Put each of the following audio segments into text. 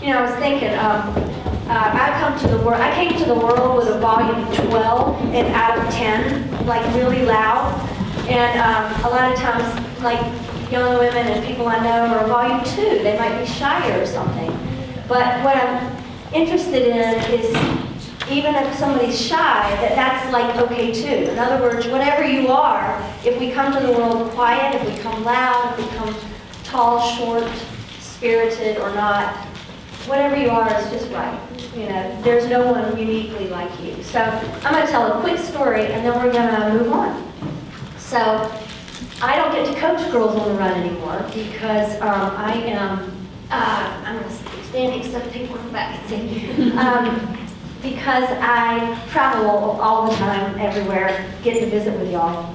You know, I was thinking, I came to the world with a volume of 12 and out of 10, like really loud. And a lot of times, like young women and people I know are volume 2. They might be shy or something. But what I'm interested in is, even if somebody's shy, that's like okay too. In other words, whatever you are, if we come to the world quiet, if we come loud, if we come tall, short, spirited or not, whatever you are is just right. You know, there's no one uniquely like you. So I'm going to tell a quick story and then we're going to move on. So I don't get to coach girls on the run anymore because I'm going to stay standing so people in the back can see. Because I travel all the time, everywhere, get to visit with y'all.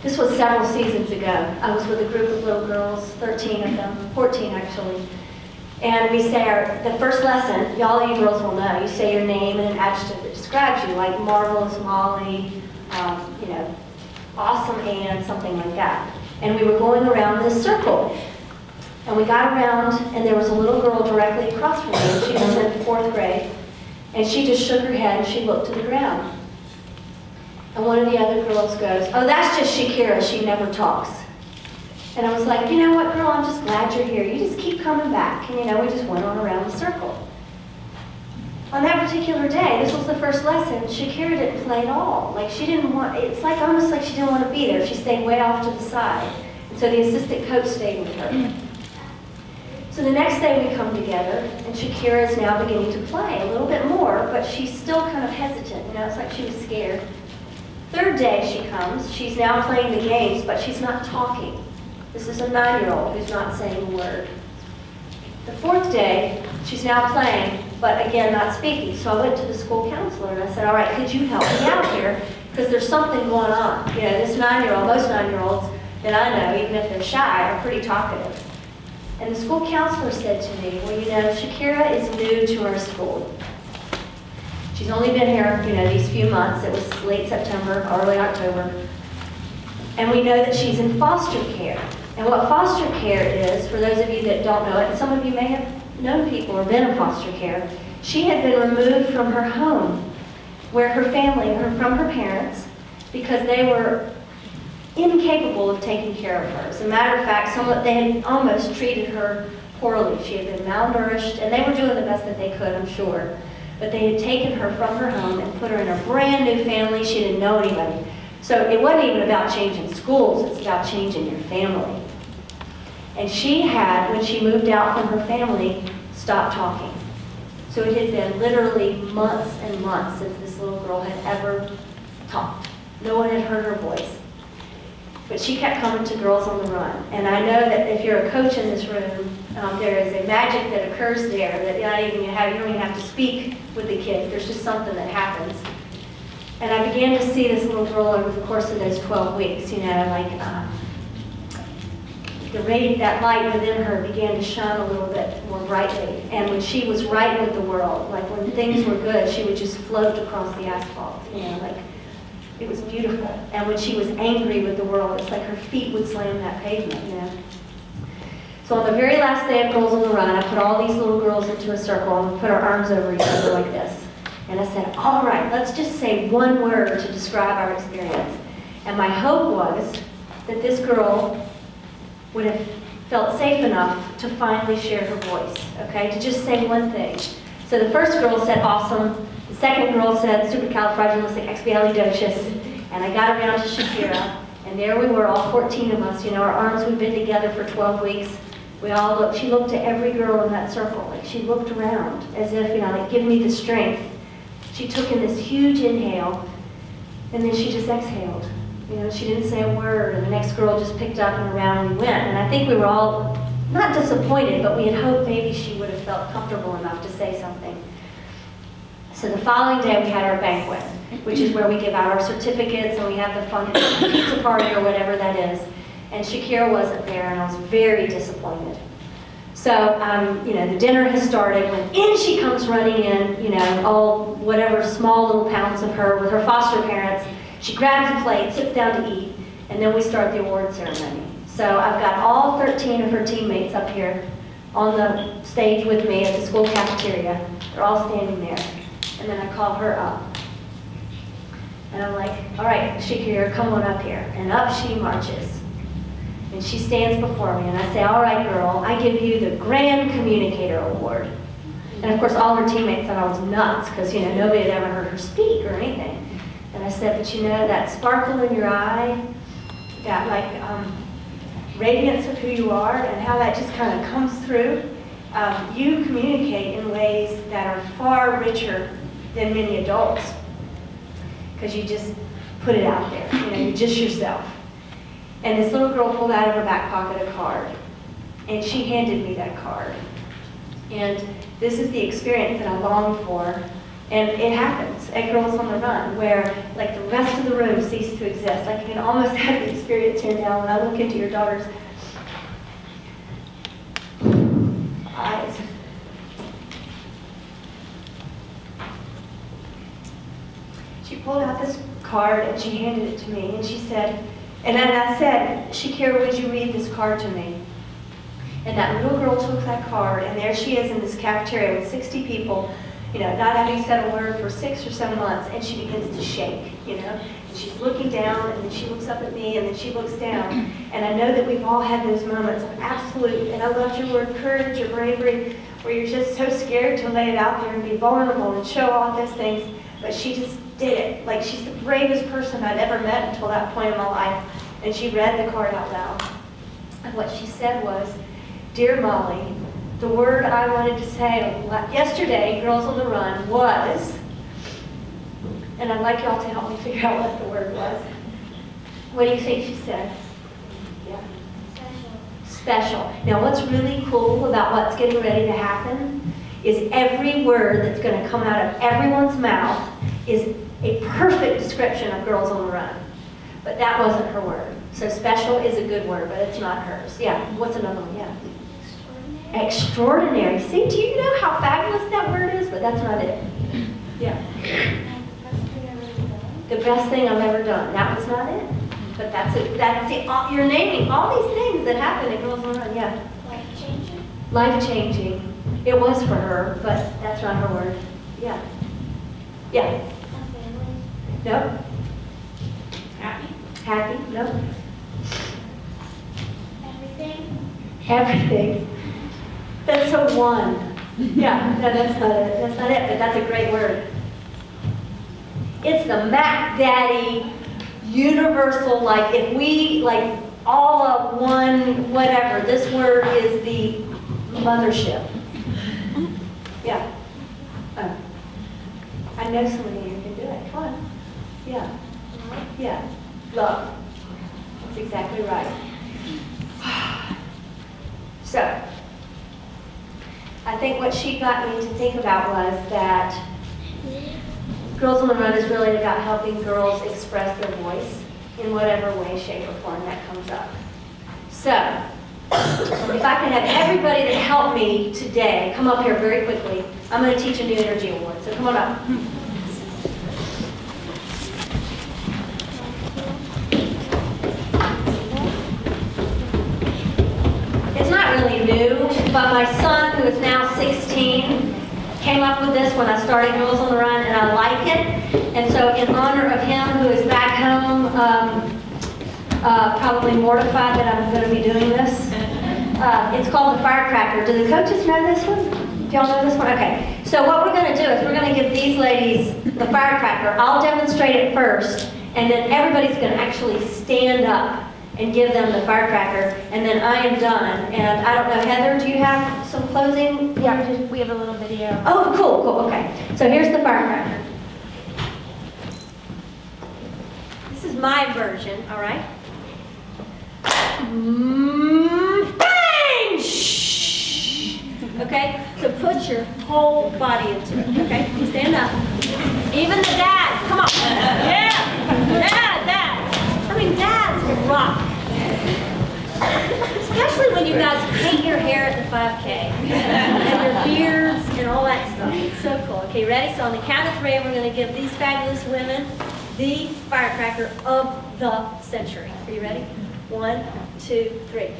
This was several seasons ago. I was with a group of little girls, 13 of them, 14 actually. And we say the first lesson, y'all you girls will know, you say your name and an adjective that describes you, like marvelous Molly, you know, awesome Ann, something like that. And we were going around this circle. And we got around, and there was a little girl directly across from me. She was in 4th grade. And she just shook her head and she looked to the ground. And one of the other girls goes, oh, that's just Shakira, she never talks. And I was like, you know what, girl, I'm just glad you're here. You just keep coming back. And you know, we just went on around the circle. On that particular day, this was the first lesson, Shakira didn't play at all. Like she didn't want, it's like almost like she didn't want to be there. She stayed way off to the side. And so the assistant coach stayed with her. So the next day we come together, and Shakira is now beginning to play a little bit more, but she's still kind of hesitant. You know, it's like she was scared. 3rd day she comes, she's now playing the games, but she's not talking. This is a 9-year-old who's not saying a word. The 4th day, she's now playing, but again, not speaking. So I went to the school counselor and I said, all right, could you help me out here? Because there's something going on. You know, this 9-year-old, most 9-year-olds that I know, even if they're shy, are pretty talkative. And the school counselor said to me, well, you know, Shakira is new to our school. She's only been here, you know, these few months. It was late September, early October. And we know that she's in foster care. And what foster care is, for those of you that don't know it, and some of you may have known people or been in foster care, she had been removed from her home, where her family, from her parents, because they were incapable of taking care of her. As a matter of fact, they had almost treated her poorly. She had been malnourished, and they were doing the best that they could, I'm sure. But they had taken her from her home and put her in a brand new family. She didn't know anybody. So it wasn't even about changing schools, it's about changing your family. And she had, when she moved out from her family, stopped talking. So it had been literally months and months since this little girl had ever talked. No one had heard her voice. But she kept coming to Girls on the Run. And I know that if you're a coach in this room, there is a magic that occurs there that you don't even have to speak with the kids. There's just something that happens. And I began to see this little girl over the course of those 12 weeks, you know, like that light within her began to shine a little bit more brightly. And when she was right with the world, like when things were good, she would just float across the asphalt, you know, like it was beautiful. And when she was angry with the world, it's like her feet would slam that pavement, you know. So on the very last day of Girls on the Run, I put all these little girls into a circle and we put our arms over each other like this. And I said, all right, let's just say one word to describe our experience. And my hope was that this girl would have felt safe enough to finally share her voice, okay, to just say one thing. So the first girl said awesome, the second girl said supercalifragilisticexpialidocious, and I got around to Shakira, and there we were, all 14 of us, you know, our arms, we've been together for 12 weeks. We all looked, she looked to every girl in that circle, like she looked around as if, you know, like give me the strength. She took in this huge inhale, and then she just exhaled. You know, she didn't say a word, and the next girl just picked up and around we went. And I think we were all not disappointed, but we had hoped maybe she would have felt comfortable enough to say something. So the following day we had our banquet, which is where we give out our certificates and we have the fun pizza party or whatever that is. And Shakira wasn't there, and I was very disappointed. So, you know, the dinner has started when in she comes running in, you know, all whatever small little pounds of her with her foster parents. She grabs a plate, sits down to eat, and then we start the award ceremony. So I've got all 13 of her teammates up here on the stage with me at the school cafeteria. They're all standing there. And then I call her up. And I'm like, all right, Shakira, come on up here. And up she marches. And she stands before me, and I say, all right, girl, I give you the Grand Communicator Award. And of course, all her teammates thought I was nuts, because nobody had ever heard her speak or anything. And I said, but that sparkle in your eye, that radiance of who you are, and how that just kind of comes through, you communicate in ways that are far richer than many adults, because you just put it out there. You're just yourself. And this little girl pulled out of her back pocket a card, and she handed me that card. And this is the experience that I longed for, and it happens at Girls on the Run, where the rest of the room ceased to exist. You can almost have the experience here now when I look into your daughter's eyes. She pulled out this card and she handed it to me, and she said, and then I said, Shakira, would you read this card to me? And that little girl took that card, and there she is in this cafeteria with 60 people, not having said a word for 6 or 7 months, and she begins to shake, And she's looking down, and then she looks up at me, and then she looks down. And I know that we've all had those moments of absolute, and I love your word, courage or bravery, where you're just so scared to lay it out there and be vulnerable and show all those things, but she just did it. She's the bravest person I'd ever met until that point in my life. And she read the card out loud. And what she said was, Dear Molly, the word I wanted to say yesterday, Girls on the Run, was, and I'd like y'all to help me figure out what the word was. What do you think she said? Yeah. Special. Now what's really cool about what's getting ready to happen is every word that's going to come out of everyone's mouth is a perfect description of Girls on the Run. But that wasn't her word. So special is a good word, but it's not hers. Yeah, what's another one? Yeah. Extraordinary. See, do you know how fabulous that word is? But that's not it. Yeah. The best thing I've ever done. That was not it. But that's it. That's it. You're naming all these things that happen at Girls on the Run. Yeah. Life-changing? Life-changing. It was for her, but that's not her word. Yeah. Yeah. Nope. Happy? Happy? Nope. Everything? Everything. That's so one. Yeah, no, that's not it. That's not it, but that's a great word. It's the Mac Daddy universal, if we, all of one, whatever, this word is the mothership. Yeah. I know somebody here can do it. Come on. Yeah. Yeah. Love. That's exactly right. So, I think what she got me to think about was that Girls on the Run is really about helping girls express their voice in whatever way, shape, or form that comes up. So, if I can have everybody that helped me today come up here very quickly, I'm going to teach a new energy award. So come on up. It's not really new, but my son, who is now 16, came up with this when I started Girls on the Run, and I like it. And so in honor of him, who is back home, probably mortified that I'm going to be doing this, it's called the Firecracker. Do the coaches know this one? Do y'all know this one? Okay. So what we're going to do is we're going to give these ladies the Firecracker. I'll demonstrate it first, and then everybody's going to actually stand up and give them the Firecracker, and then I am done. And I don't know, Heather, do you have some closing? Yeah, we have a little video. Oh, cool, cool, okay. So here's the Firecracker. This is my version, all right? Bang! Shh! Okay, so put your whole body into it, okay? Stand up. Even the dad, come on. Yeah! Dad! I mean, dads can rock. Especially when you guys paint your hair at the 5K. And your beards and all that stuff. It's so cool. Okay, ready? So on the count of 3, we're going to give these fabulous women the Firecracker of the century. Are you ready? 1, 2, 3.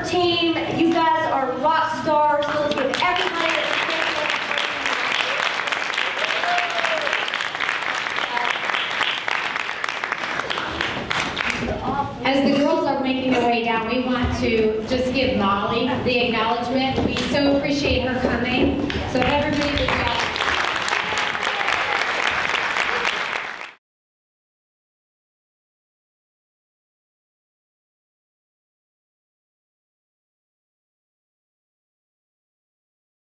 her team. You guys are rock stars. Let's give everybody a As the girls are making their way down, we want to just give Molly the acknowledgement. We so appreciate her coming. So everybody,